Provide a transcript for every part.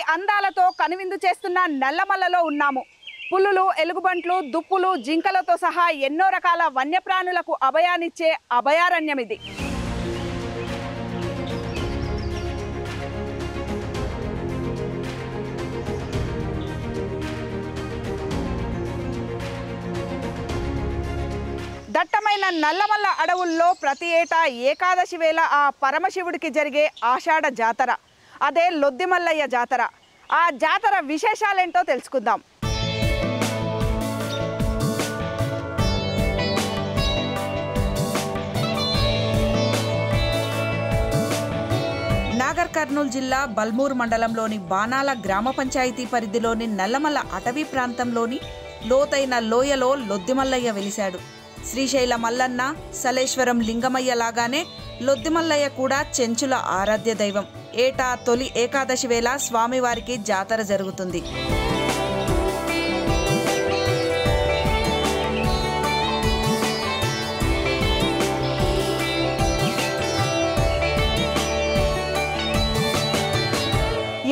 అడవి అందాలతో కనువిందు చేస్తున్న నల్లమల్లలో ఉన్నాము. పులులు, ఎలుగుబంట్లు, దుప్పులు, జింకలతో సహా ఎన్నో రకాల వన్యప్రాణులకు అభయాన్నిచ్చే అభయారణ్యం ఇది. దట్టమైన నల్లమల్ల అడవుల్లో ప్రతి ఏటా ఏకాదశి వేళ ఆ పరమశివుడికి జరిగే ఆషాఢ జాతర, అదే లొద్దిమల్లయ్య జాతర. ఆ జాతర విశేషాలేంటో తెలుసుకుందాం. నాగర్ కర్నూలు జిల్లా బల్మూర్ మండలంలోని బానాల గ్రామ పంచాయతీ పరిధిలోని నల్లమల్ల అటవీ ప్రాంతంలోని లోతైన లోయలో లొద్దిమల్లయ్య వెలిశాడు. శ్రీశైల మల్లన్న, సలేశ్వరం లింగమయ్య లాగానే లొద్దిమల్లయ్య కూడా చెంచుల ఆరాధ్య దైవం. ఏటా తొలి ఏకాదశి వేళ స్వామివారికి జాతర జరుగుతుంది.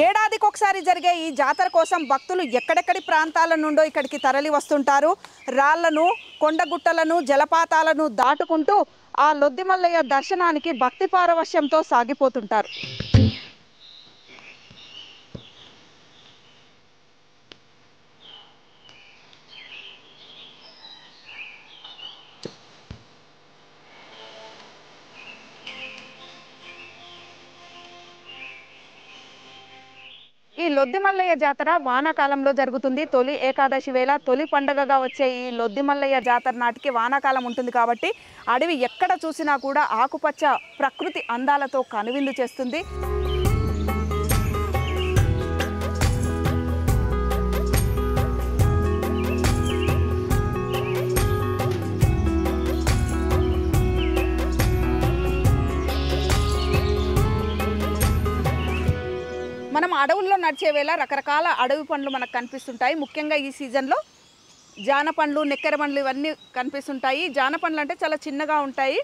ఏడాదికొకసారి జరిగే ఈ జాతర కోసం భక్తులు ఎక్కడెక్కడి ప్రాంతాల నుండో ఇక్కడికి తరలి వస్తుంటారు. రాళ్లను, కొండగుట్టలను, జలపాతాలను దాటుకుంటూ ఆ లొద్దిమల్లయ్య దర్శనానికి భక్తి పారవశ్యంతో సాగిపోతుంటారు. ఈ లొద్దిమల్లయ్య జాతర వానాకాలంలో జరుగుతుంది. తొలి ఏకాదశి వేళ తొలి పండుగగా వచ్చే ఈ లొద్దిమల్లయ్య జాతర నాటికి వానాకాలం ఉంటుంది కాబట్టి అడవి ఎక్కడ చూసినా కూడా ఆకుపచ్చ ప్రకృతి అందాలతో కనువిందు చేస్తుంది. మనం అడవుల్లో నడిచే వేళ రకరకాల అడవి పండ్లు మనకు కనిపిస్తుంటాయి. ముఖ్యంగా ఈ సీజన్లో జానపండ్లు, నెక్కెర పండ్లు ఇవన్నీ కనిపిస్తుంటాయి. జానపండ్లు అంటే చాలా చిన్నగా ఉంటాయి,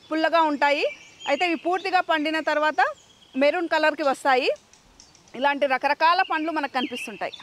పుల్లగా ఉంటాయి. అయితే ఇవి పూర్తిగా పండిన తర్వాత మెరూన్ కలర్కి వస్తాయి. ఇలాంటి రకరకాల పండ్లు మనకు కనిపిస్తుంటాయి.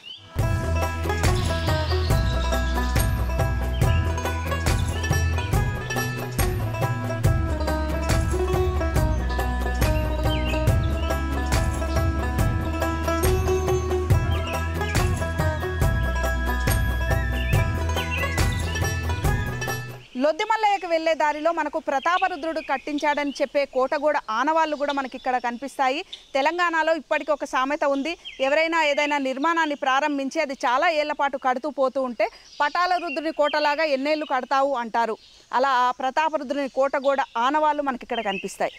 లొద్దిమల్లయ్యకు వెళ్లే దారిలో మనకు ప్రతాపరుద్రుడు కట్టించాడని చెప్పే కోటగోడ ఆనవాళ్ళు కూడా మనకి ఇక్కడ కనిపిస్తాయి. తెలంగాణలో ఇప్పటికీ ఒక సామెత ఉంది, ఎవరైనా ఏదైనా నిర్మాణాన్ని ప్రారంభించి అది చాలా ఏళ్ల పాటు కడుతూ పోతూ ఉంటే పటాలరుద్రుని కోటలాగా ఎన్నేళ్ళు కడతావు అంటారు. అలా ఆ ప్రతాపరుద్రుని కోటగోడ ఆనవాళ్ళు మనకి ఇక్కడ కనిపిస్తాయి.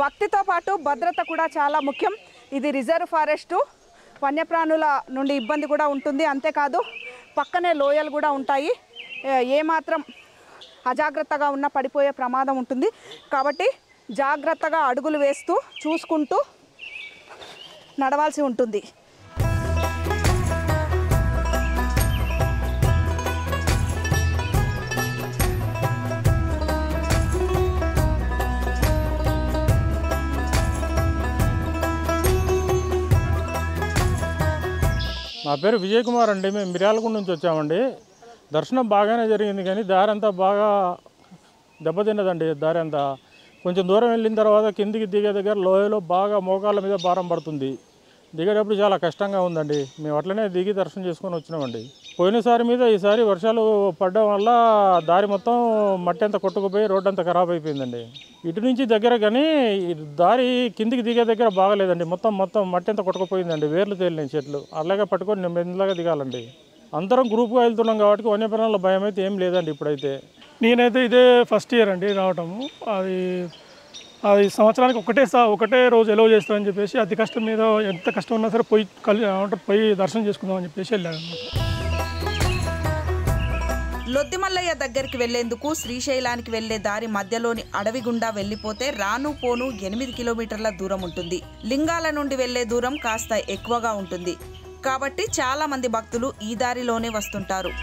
భక్తితో పాటు భద్రత కూడా చాలా ముఖ్యం. ఇది రిజర్వ్ ఫారెస్టు, వన్యప్రాణుల నుండి ఇబ్బంది కూడా ఉంటుంది. అంతేకాదు పక్కనే లోయలు కూడా ఉంటాయి. ఏమాత్రం అజాగ్రత్తగా ఉన్నా పడిపోయే ప్రమాదం ఉంటుంది. కాబట్టి జాగ్రత్తగా అడుగులు వేస్తూ చూసుకుంటూ నడవాల్సి ఉంటుంది. నా పేరు విజయ్ కుమార్ అండి. మేము మిర్యాలగూడ నుంచి వచ్చామండి. దర్శనం బాగానే జరిగింది, కానీ దారి అంతా బాగా దెబ్బతిన్నదండి. దారి అంతా కొంచెం దూరం వెళ్ళిన తర్వాత కిందికి దిగే దగ్గర లోయలో బాగా మోకాళ్ళ మీద భారం పడుతుంది. దిగేటప్పుడు చాలా కష్టంగా ఉందండి. మేము అట్లనే దిగి దర్శనం చేసుకొని వచ్చినామండి. పోయినసారి మీద ఈసారి వర్షాలు పడడం వల్ల దారి మొత్తం మట్టి అంతా కొట్టుకుపోయి రోడ్డు అంతా ఖరాబ్ అయిపోయిందండి. ఇటు నుంచి దగ్గర, కానీ దారి కిందికి దిగే దగ్గర బాగలేదండి. మొత్తం మట్టి అంతా కొట్టుకుపోయిందండి. వేర్లు తేలినాయి చెట్లు. అలాగే పట్టుకొని మెల్లగా దిగాలండి. అందరం గ్రూప్గా వెళ్తున్నాం కాబట్టి వన్యప్రాణుల భయం అయితే ఏం లేదండి ఇప్పుడైతే. నేనైతే ఇదే ఫస్ట్ ఇయర్ అండి రావటము. అది సంవత్సరానికి ఒకటే రోజు ఎలవ్ చేస్తారని చెప్పేసి అతి కష్టం మీద ఎంత కష్టం ఉన్నా సరే పోయి దర్శనం చేసుకుందామని చెప్పేసి వెళ్ళాను. లొద్దిమల్లయ్య దగ్గరికి వెళ్లేందుకు శ్రీశైలానికి వెళ్లే దారి మధ్యలోని అడవి గుండా వెళ్లిపోతే రాను పోను 8 కిలోమీటర్ల దూరం ఉంటుంది. లింగాల నుండి వెళ్లే దూరం కాస్త ఎక్కువగా ఉంటుంది కాబట్టి చాలా మంది భక్తులు ఈ దారిలోనే వస్తుంటారు.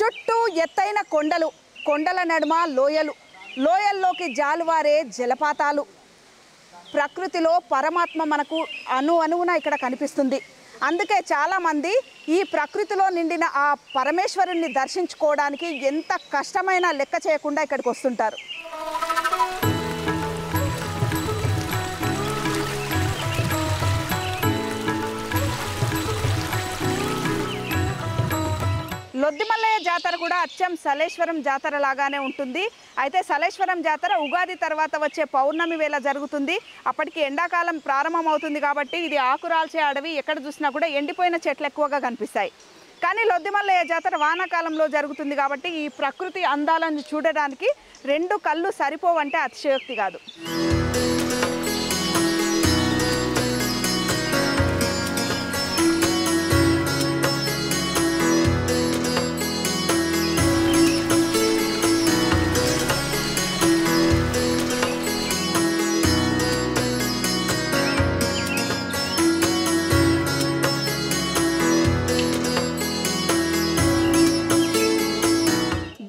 చుట్టూ ఎత్తైన కొండలు, కొండల నడుమ లోయలు, లోయల్లోకి జాలువారే జలపాతాలు. ప్రకృతిలో పరమాత్మ మనకు అణువున ఇక్కడ కనిపిస్తుంది. అందుకే చాలామంది ఈ ప్రకృతిలో నిండిన ఆ పరమేశ్వరుణ్ణి దర్శించుకోవడానికి ఎంత కష్టమైనా లెక్క చేయకుండా ఇక్కడికి వస్తుంటారు. లొద్దిమల్లయ్య జాతర కూడా అచ్చం సలేశ్వరం జాతర లాగానే ఉంటుంది. అయితే సలేశ్వరం జాతర ఉగాది తర్వాత వచ్చే పౌర్ణమి వేళ జరుగుతుంది. అప్పటికి ఎండాకాలం ప్రారంభమవుతుంది కాబట్టి ఇది ఆకురాల్చే అడవి, ఎక్కడ చూసినా కూడా ఎండిపోయిన చెట్లు ఎక్కువగా కనిపిస్తాయి. కానీ లొద్దిమల్లయ్య జాతర వానాకాలంలో జరుగుతుంది కాబట్టి ఈ ప్రకృతి అందాలను చూడడానికి 2 కళ్ళు సరిపోవంటే అతిశయోక్తి కాదు.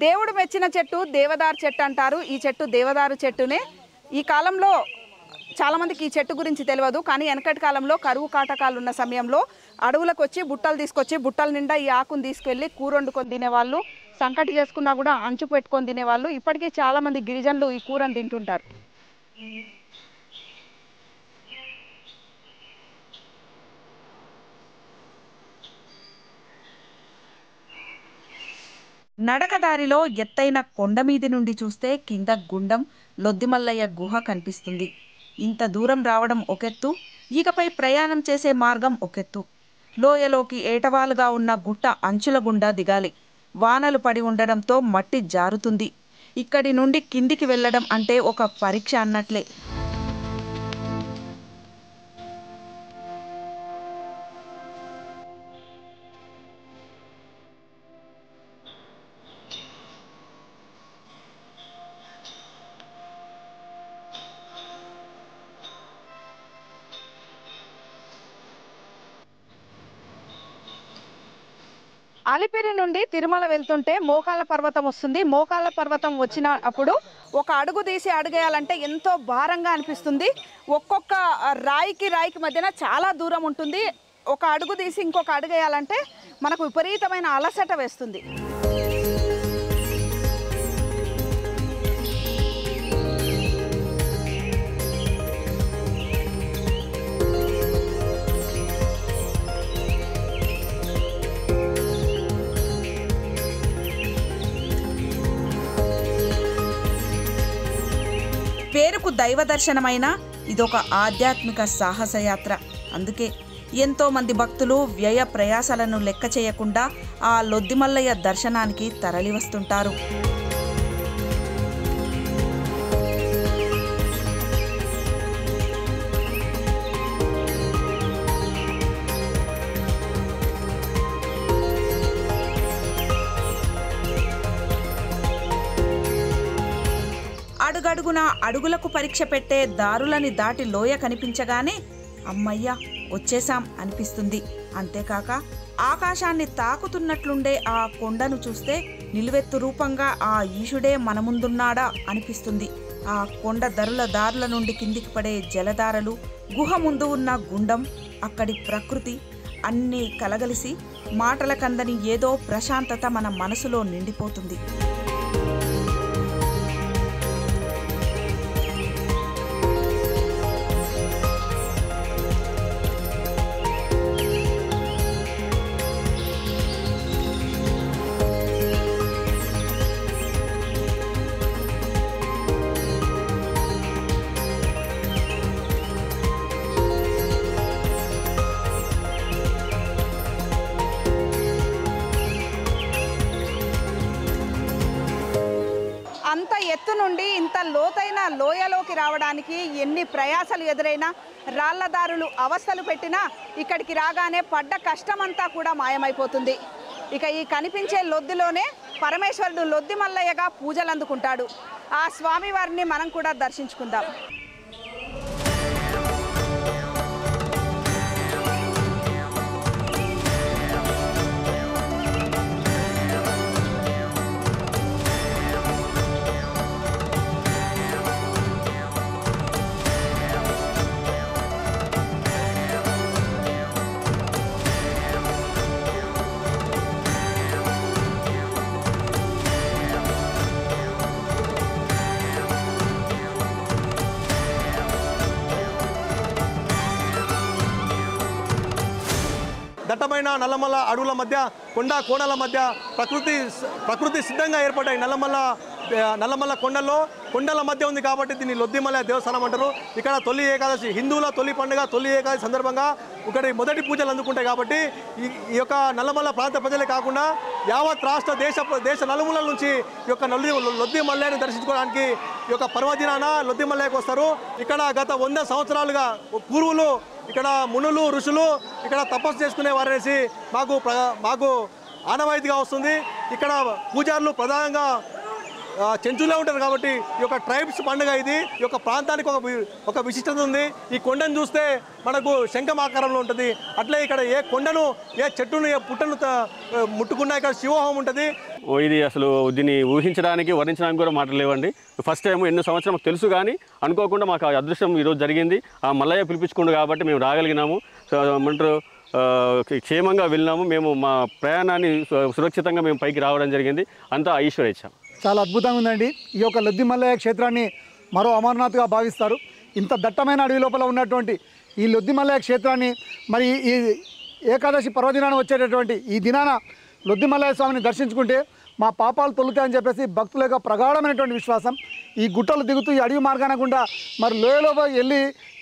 దేవుడు మెచ్చిన చెట్టు దేవదారు చెట్టు అంటారు. ఈ చెట్టు దేవదారు చెట్టునే. ఈ కాలంలో చాలామందికి ఈ చెట్టు గురించి తెలియదు. కానీ వెనకటి కాలంలో కరువు కాటకాలు ఉన్న సమయంలో అడవులకు వచ్చి బుట్టలు తీసుకొచ్చి బుట్టల నిండా ఈ ఆకును తీసుకెళ్ళి కూర వండుకొని తినేవాళ్ళు. సంకటి చేసుకున్నా కూడా అంచు పెట్టుకొని తినేవాళ్ళు. ఇప్పటికీ చాలామంది గిరిజనులు ఈ కూరను తింటుంటారు. నడకదారిలో ఎత్తైన కొండ మీది నుండి చూస్తే కింద గుండం, లొద్దిమల్లయ్య గుహ కనిపిస్తుంది. ఇంత దూరం రావడం ఒకెత్తు, ఇకపై ప్రయాణం చేసే మార్గం ఒకెత్తు. లోయలోకి ఏటవాలుగా ఉన్న గుట్ట అంచుల గుండా దిగాలి. వానలు పడి ఉండడంతో మట్టి జారుతుంది. ఇక్కడి నుండి కిందికి వెళ్ళడం అంటే ఒక పరీక్ష అన్నట్లే. అలిపిరి నుండి తిరుమల వెళ్తుంటే మోకాళ్ళ పర్వతం వస్తుంది. మోకాళ్ళ పర్వతం వచ్చినప్పుడు ఒక అడుగు తీసి అడుగేయాలంటే ఎంతో భారంగా అనిపిస్తుంది. ఒక్కొక్క రాయికి మధ్యన చాలా దూరం ఉంటుంది. ఒక అడుగు తీసి ఇంకొక అడుగేయాలంటే మనకు విపరీతమైన అలసట వేస్తుంది. పేరుకు దైవ దర్శనమైన ఇదొక ఆధ్యాత్మిక సాహసయాత్ర. అందుకే ఎంతోమంది భక్తులు వ్యయ ప్రయాసాలను లెక్క చేయకుండా ఆ లొద్దిమల్లయ్య దర్శనానికి తరలి వస్తుంటారు. అడుగడుగున అడుగులకు పరీక్ష పెట్టే దారులని దాటి లోయ కనిపించగానే అమ్మయ్య వచ్చేసాం అనిపిస్తుంది. అంతేకాక ఆకాశాన్ని తాకుతున్నట్లుండే ఆ కొండను చూస్తే నిలువెత్తు రూపంగా ఆ ఈశుడే మన ముందున్నాడా అనిపిస్తుంది. ఆ కొండ దారుల నుండి కిందికి పడే జలధారలు, గుహ ముందు ఉన్న గుండం, అక్కడి ప్రకృతి అన్నీ కలగలిసి మాటలకందని ఏదో ప్రశాంతత మన మనసులో నిండిపోతుంది. లోతైన లోయలోకి రావడానికి ఎన్ని ప్రయాసలు ఎదురైనా రాళ్లదారులు అవస్థలు పెట్టినా ఇక్కడికి రాగానే పడ్డ కష్టమంతా కూడా మాయమైపోతుంది. ఇక ఈ కనిపించే లొద్దిలోనే పరమేశ్వరుడు లొద్ది మల్లయ్యగా పూజలు అందుకుంటాడు. ఆ స్వామివారిని మనం కూడా దర్శించుకుందాం. దట్టమైన నల్లమల్ల అడవుల మధ్య కొండ కోణాల మధ్య ప్రకృతి సిద్ధంగా ఏర్పడ్డాయి. నల్లమల్ల కొండల మధ్య ఉంది కాబట్టి దీన్ని లొద్దిమల్లయ్య దేవస్థానం అంటారు. ఇక్కడ తొలి ఏకాదశి, హిందువుల తొలి పండుగ తొలి ఏకాదశి సందర్భంగా ఒకటి మొదటి పూజలు అందుకుంటాయి. కాబట్టి ఈ యొక్క నల్లమల్ల ప్రాంత ప్రజలే కాకుండా యావత్ రాష్ట్ర దేశ నలుమూలల నుంచి ఈ యొక్క లొద్దిమల్లయ్యని దర్శించుకోవడానికి ఈ యొక్క పర్వదినాన లొద్దిమల్లయ్యకు వస్తారు. ఇక్కడ గత 100 సంవత్సరాలుగా పూర్వులు ఇక్కడ మునులు ఋషులు ఇక్కడ తపస్సు చేసుకునే వారనేసి మాకు ఆనవాయితీగా వస్తుంది. ఇక్కడ పూజారులు ప్రధానంగా చెంచులే ఉంటారు కాబట్టి ఈ యొక్క ట్రైబ్స్ పండుగ ఇది. ఈ యొక్క ప్రాంతానికి ఒక విశిష్టత ఉంది. ఈ కొండను చూస్తే మనకు శంఖం ఆకారంలో ఉంటుంది. అట్లే ఇక్కడ ఏ కొండను ఏ చెట్టును ఏ పుట్టను ముట్టుకున్నా ఇక్కడ శివోహం ఉంటుంది. ఇది అసలు దీన్ని ఊహించడానికి వర్ణించడానికి కూడా మాటలు లేవండి. ఫస్ట్ టైం ఎన్నో సంవత్సరం మాకు తెలుసు, కానీ అనుకోకుండా మాకు ఆ అదృష్టం ఈరోజు జరిగింది. ఆ మల్లయ్య పిలిపించుకుండు కాబట్టి మేము రాగలిగినాము. ఏమంటారు, క్షేమంగా వెళ్ళినాము. మేము మా ప్రయాణాన్ని సురక్షితంగా మేము పైకి రావడం జరిగింది. అంతా ఈశ్వరేచ్ఛ. చాలా అద్భుతంగా ఉందండి. ఈ యొక్క లొద్ది మల్లయ్య క్షేత్రాన్ని మరో అమర్నాథ్గా భావిస్తారు. ఇంత దట్టమైన అడవి లోపల ఉన్నటువంటి ఈ లొద్ది మల్లయ్య క్షేత్రాన్ని మరి ఈ ఏకాదశి పర్వదినాన వచ్చేటటువంటి ఈ దినాన లొద్ది మల్లయ్య స్వామిని దర్శించుకుంటే మా పాపాలు తొలుతాయని చెప్పేసి భక్తుల యొక్క ప్రగాఢమైనటువంటి విశ్వాసం. ఈ గుట్టలు దిగుతూ ఈ అడవి మార్గాన గుండా మరి లోయలో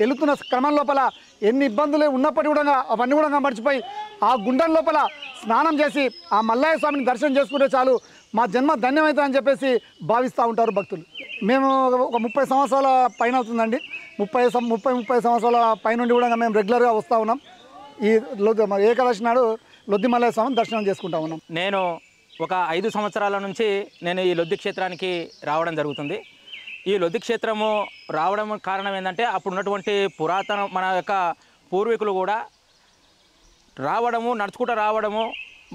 వెళుతున్న క్రమం లోపల ఎన్ని ఇబ్బందులు ఉన్నప్పటికీ కూడా అవన్నీ కూడా మర్చిపోయి ఆ గుండం లోపల స్నానం చేసి ఆ మల్లయ్య స్వామిని దర్శనం చేసుకుంటే చాలు మా జన్మ ధన్యమవుతుందని చెప్పేసి భావిస్తూ ఉంటారు భక్తులు. మేము ఒక 30 సంవత్సరాల పైన అవుతుందండి. 30 సంవత్సరాల పైనుండి కూడా మేము రెగ్యులర్గా వస్తూ ఉన్నాం. ఈ ఏకాదశి నాడు లొద్ది మల్లయ్య స్వామిని దర్శనం చేసుకుంటా ఉన్నాం. నేను ఒక 5 సంవత్సరాల నుంచి నేను ఈ లొద్ది క్షేత్రానికి రావడం జరుగుతుంది. ఈ లొద్ది క్షేత్రము రావడం కారణం ఏంటంటే అప్పుడు ఉన్నటువంటి పురాతన మన యొక్క పూర్వీకులు కూడా రావడము, నడుచుకుంటూ రావడము,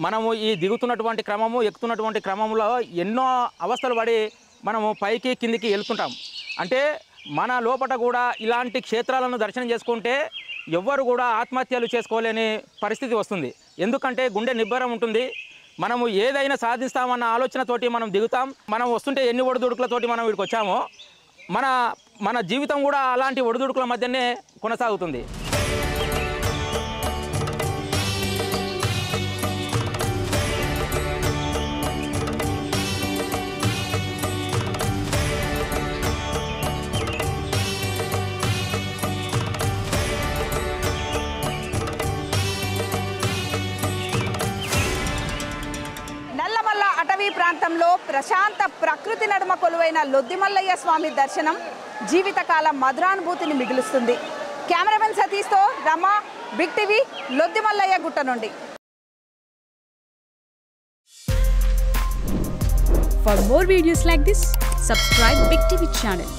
మనము ఈ దిగుతున్నటువంటి క్రమము ఎక్కుతున్నటువంటి క్రమంలో ఎన్నో అవస్థలు పడి మనము పైకి కిందికి వెళ్తుంటాం. అంటే మన లోపల కూడా ఇలాంటి క్షేత్రాలను దర్శనం చేసుకుంటే ఎవ్వరు కూడా ఆత్మహత్యలు చేసుకోలేని పరిస్థితి వస్తుంది. ఎందుకంటే గుండె నిబ్బరం ఉంటుంది. మనము ఏదైనా సాధిస్తామన్న ఆలోచనతోటి మనం దిగుతాం. మనం వస్తుంటే ఎన్ని ఒడిదుడుకులతోటి మనం వీడికి వచ్చామో మన జీవితం కూడా అలాంటి ఒడిదుడుకుల మధ్యనే కొనసాగుతుంది. ప్రాంతంలో ప్రశాంత ప్రకృతి నడుమ కొలువైన లొద్ది మల్లయ్య స్వామి దర్శనం జీవితకాల మధురానుభూతిని మిగులుస్తుంది. కెమెరామెన్ సతీష్తో రమా, బిగ్ టీవీ, లొద్ది మల్లయ్య గుట్ట నుండి. For more videos like this, subscribe Big TV channel.